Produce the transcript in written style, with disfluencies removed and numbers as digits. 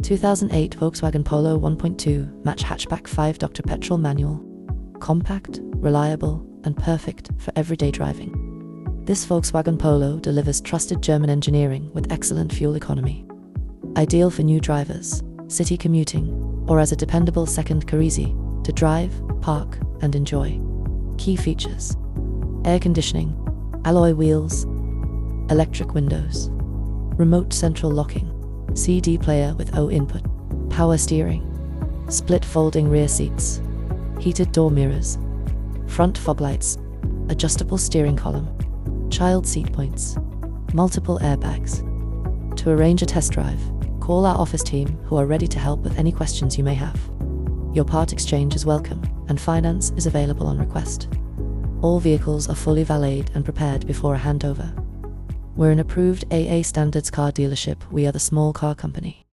2008 Volkswagen Polo 1.2 match hatchback 5 Dr. Petrol manual. Compact, reliable, and perfect for everyday driving. This Volkswagen Polo delivers trusted German engineering with excellent fuel economy. Ideal for new drivers, city commuting, or as a dependable second car easy to drive, park, and enjoy. Key features: air conditioning, alloy wheels, electric windows, remote central locking, CD player with AUX Input, power steering, split folding rear seats, heated door mirrors, front fog lights, adjustable steering column, child seat points, multiple airbags. To arrange a test drive, call our office team who are ready to help with any questions you may have. Your part exchange is welcome and finance is available on request. All vehicles are fully valeted and prepared before a handover. We're an approved AA standards car dealership. We are the small car company.